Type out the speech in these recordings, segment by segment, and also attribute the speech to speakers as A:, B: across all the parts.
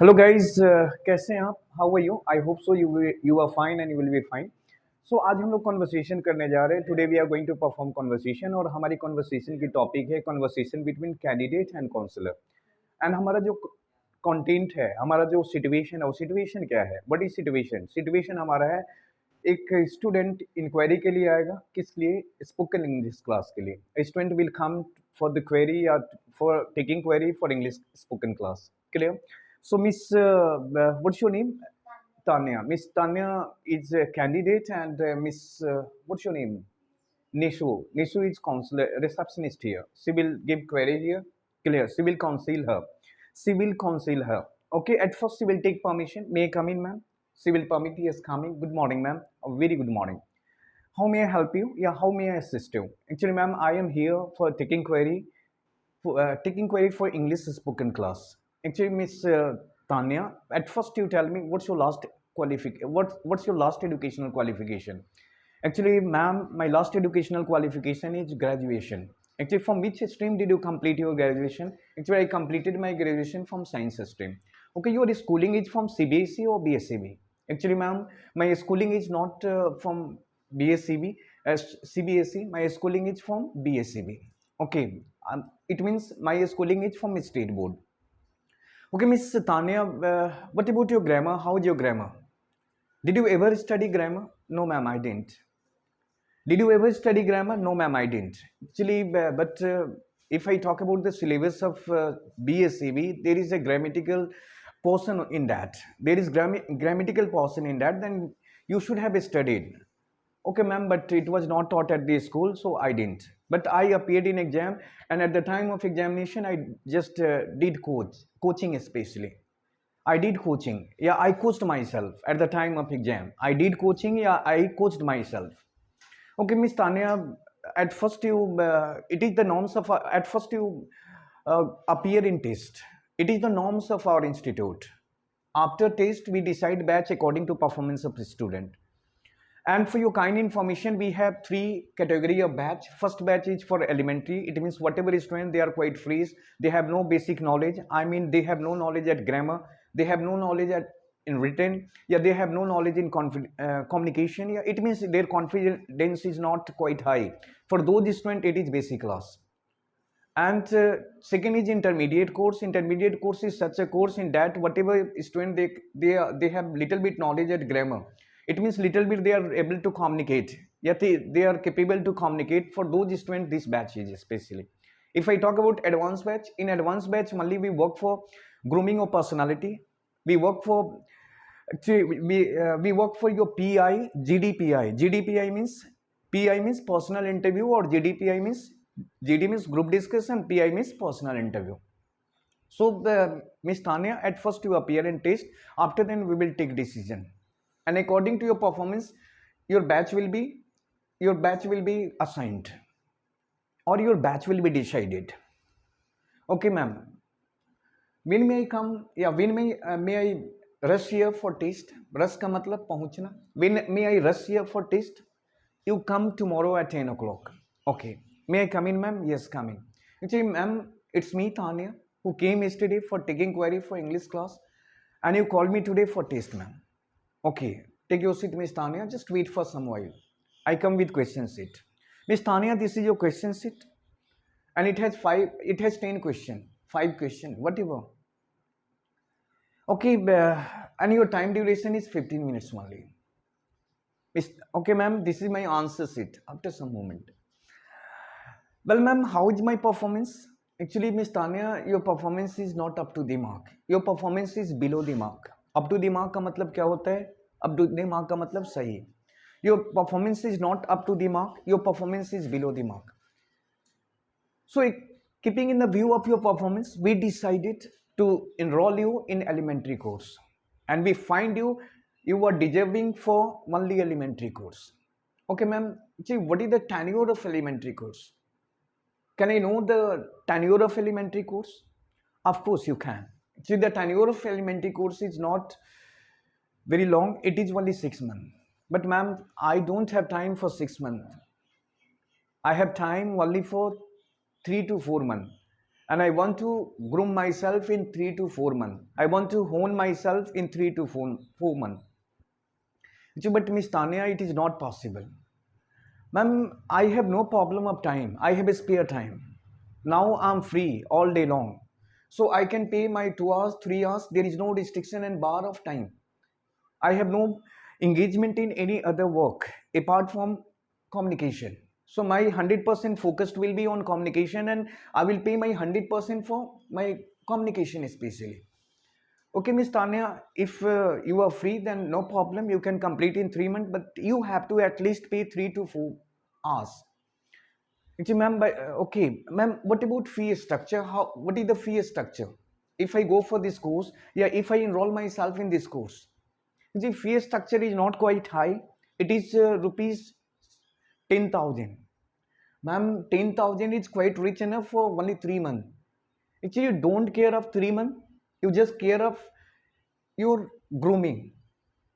A: Hello guys, कैसे हैं आप? How are you? I hope so you are fine and you will be fine. So आज हम लोग कॉन्वर्सेशन करने जा रहे हैं। Today we are going to perform conversation और हमारी कॉन्वर्सेशन की टॉपिक है conversation between candidate and counsellor. And हमारा जो कंटेंट है, हमारा जो सिचुएशन है, वो सिचुएशन क्या है? What is situation? सिचुएशन हमारा है एक स्टूडेंट इंक्वायरी के लिए आएगा। किस लिए? स्पोकन इंग्लिश क्लास के लिए। Student will come for the query या for taking query for English spoken class. Clear? So, Miss, what's your name? Tanya. Miss Tanya is a candidate, and Miss, what's your name? Nishu. Nishu is counselor, receptionist here. She will give query here. Clear. She will counsel her. She will counsel her. Okay. At first, she will take permission. May I come in, ma'am? She will permit. Yes, coming. Good morning, ma'am. A very good morning. How may I help you? Yeah. How may I assist you? Actually, ma'am, I am here for taking query for English spoken class. Actually, Miss Tanya, at first you tell me what's your last what's your last educational qualification? Actually, ma'am, my last educational qualification is graduation. Actually, from which stream did you complete your graduation? Actually, I completed my graduation from science stream. Okay, your schooling is from CBSE or BSCB? Actually, ma'am, my schooling is not from BSCB, CBSE. My schooling is from BSCB. Okay, it means my schooling is from state board. Okay, Miss Tanya, what about your grammar? How is your grammar? Did you ever study grammar? No, ma'am, I didn't. Did you ever study grammar? No, ma'am, I didn't. Actually, but if I talk about the syllabus of BSCB, there is a grammatical portion in that. There is grammatical portion in that. Then you should have studied. Okay, ma'am, but it was not taught at the school, so I didn't. But I appeared in exam, and at the time of examination, I just did coaching especially. I did coaching. Yeah, I coached myself at the time of exam. I did coaching. Yeah, I coached myself. Okay, Miss Tanya, at first it is the norms of, at first you appear in test. It is the norms of our institute. After test, we decide batch according to performance of the student. And for your kind information, we have three category of batch. First batch is for elementary. It means whatever student, they are quite freeze. They have no basic knowledge. I mean, they have no knowledge at grammar. They have no knowledge at in written. Yeah, they have no knowledge in communication. Yeah, it means their confidence is not quite high. For those students, it is basic class. And second is intermediate course. Intermediate course is such a course in that whatever student they have little bit knowledge at grammar. It means little bit they are able to communicate. Yet they are capable to communicate. For those students, this batch is especially. If I talk about advanced batch, in advanced batch only we work for grooming of personality. We work for actually we work for your PI, GDPI. GDPI means PI means personal interview, or GDPI means GD means group discussion, PI means personal interview. So Miss Tanya, at first you appear in test. After then we will take decision, and according to your performance, your batch will be assigned, or your batch will be decided. Okay, ma'am. When may I come? Yeah, when may I rush here for test? Rush का मतलब पहुंचना. When may I rush here for test? You come tomorrow at 10 o'clock. Okay. May I come in, ma'am? Yes, come in. Actually, ma'am, it's me, Tanya, who came yesterday for taking query for English class, and you called me today for test, ma'am. Okay. Take your seat, Miss Tanya. Just wait for some while. I come with question sheet. Miss Tanya, this is your question sheet, and it has 10 question, 5 question, whatever. Okay, and your time duration is 15 minutes only. Okay, ma'am, this is my answer sheet after some moment. Well, ma'am, how is my performance? Actually, Miss Tanya, your performance is not up to the mark. Your performance is below the mark. Up to the mark का मतलब क्या होता है? Up to the mark का मतलब सही. Your performance is not up to the mark. Your performance is below the mark. So, keeping in the view of your performance, we decided to enroll you in elementary course, and we find you are deserving for only elementary course. Okay, ma'am. What is the tenure of elementary course? Can I know the tenure of elementary course? Of course, you can. See, the tenure of elementary course is not very long. It is only 6 months. But, ma'am, I don't have time for 6 months. I have time only for 3 to 4 months. and I want to groom myself in 3 to 4 months. I want to hone myself in 3 to 4 months. But Miss Tanya, it is not possible. Ma'am, I have no problem of time. I have a spare time. Now I'm free all day long. So I can pay my 2 hours, 3 hours. There is no restriction and bar of time. I have no engagement in any other work apart from communication. So my 100% focused will be on communication, and I will pay my 100% for my communication especially. Okay, Miss Tanya, if you are free, then no problem. You can complete in 3 months, but you have to at least pay 3 to 4 hours. Actually, ma'am, okay, ma'am, what about fee structure? What is the fee structure? If I go for this course, yeah, if I enroll myself in this course, the fee structure is not quite high. It is rupees 10,000. Ma'am, 10,000 is quite rich enough for only 3 months. Actually, you don't care of 3 months. You just care of your grooming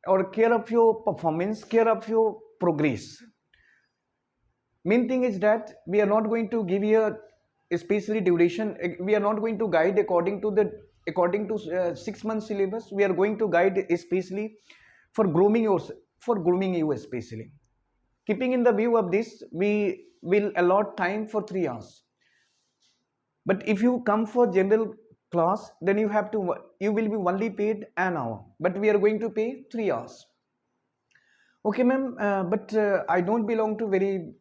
A: or care of your performance, care of your progress. Main thing is that we are not going to give you a especially duration. We are not going to guide according to 6 months syllabus. We are going to guide especially for grooming you especially. Keeping in the view of this, we will allot time for 3 hours. But if you come for general class, then you will be only paid an hour. But we are going to pay 3 hours. Okay, ma'am. But I don't belong to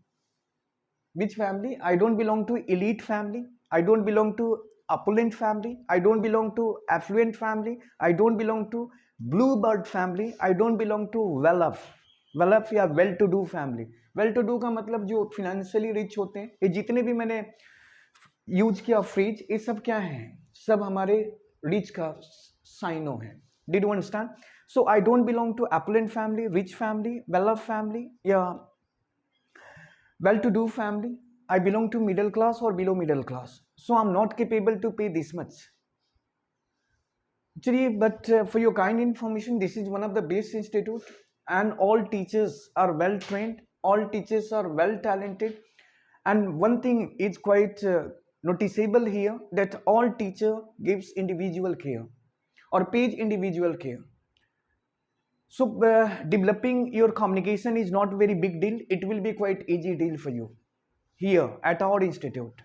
A: which family? I don't belong to elite family. I don't belong to opulent family. I don't belong to affluent family. I don't belong to bluebird family. I don't belong to well off या well to do family. Well to do का मतलब जो financially rich होते हैं, ये जितने भी मैंने यूज किया फ्रिज, ये सब क्या है? सब हमारे रिच का साइनो है. Did you understand? So I don't belong to affluent family, rich family, well-off family, yeah, well-to-do family. I belong to middle class or below middle class. So I'm not capable to pay this much. Actually, but for your kind information, this is one of the best institute, and all teachers are well trained. All teachers are well talented, and one thing is quite noticeable here, that all teacher gives individual care or pays individual care. So developing your communication is not very big deal. It will be quite easy deal for you here at our institute.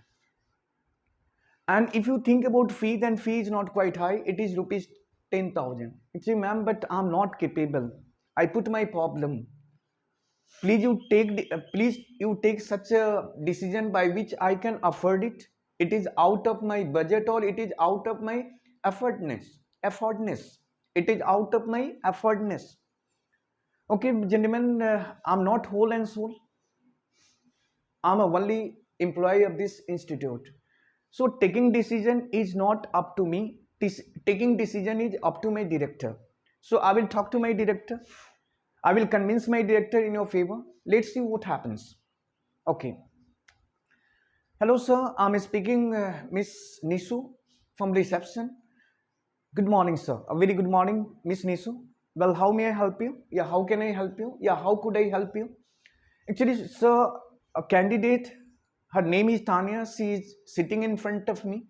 A: And if you think about fee, then fee is not quite high. It is rupees 10,000. You say, ma'am, but I'm not capable. I put my problem. Please you take such a decision by which I can afford it. It is out of my budget, or it is out of my effortness. It is out of my effortness. Okay, gentlemen, I'm not whole and soul. I'm a only employee of this institute. So taking decision is not up to me. Taking decision is up to my director. So I will talk to my director. I will convince my director in your favor. Let's see what happens. Okay. Hello, sir. I'm speaking Miss Nisu from reception. Good morning, sir. A very good morning, Miss Nisu. Well, how may I help you? Yeah, how can I help you? Yeah, how could I help you? Actually, sir, a candidate, her name is Tanya. She is sitting in front of me.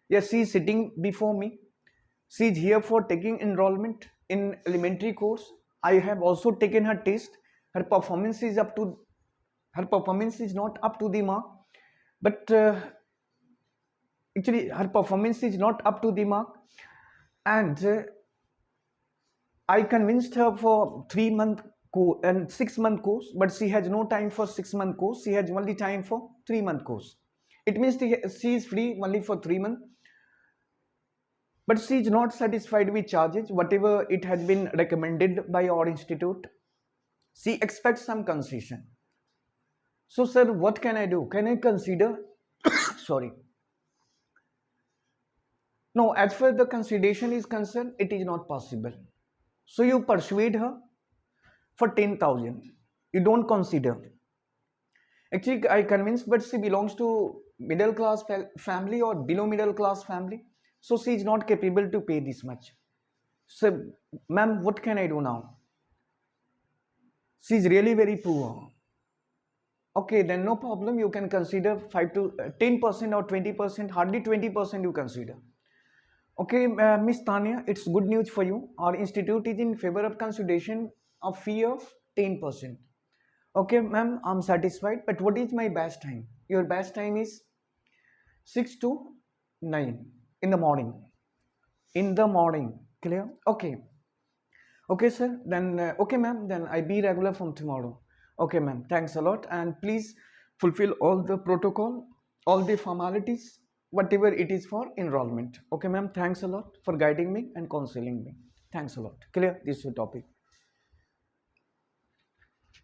A: Yes, she is sitting before me. She is here for taking enrollment in elementary course. I have also taken her test. Her performance is not up to the mark, but actually her performance is not up to the mark, and I convinced her for 3 month and 6 month course, but she has no time for 6 month course. She has only time for 3 month course. It means she is free only for 3 months, but she is not satisfied with charges whatever it has been recommended by our institute. She expects some concession. So sir, what can I do? Can I consider? Sorry. No, as far as the consideration is concerned, it is not possible. So you persuade her for 10,000. You don't consider. Actually, I convinced, but she belongs to middle class family or below middle class family. So she is not capable to pay this much. So, ma'am, what can I do now? She is really very poor. Okay, then no problem. You can consider 5 to 10% or 20%, hardly 20% you consider. Okay, Miss Tanya, it's good news for you. Our institute is in favor of consideration of fee of 10%. Okay, ma'am, I'm satisfied. But what is my best time? Your best time is 6 to 9 in the morning. In the morning, clear? Okay. Okay, sir. Then, okay, ma'am. Then I be regular from tomorrow. Okay, ma'am. Thanks a lot. And please fulfill all the protocol, all the formalities, whatever it is for enrollment. Okay, ma'am. Thanks a lot for guiding me and counseling me. Thanks a lot. Clear? This is your topic.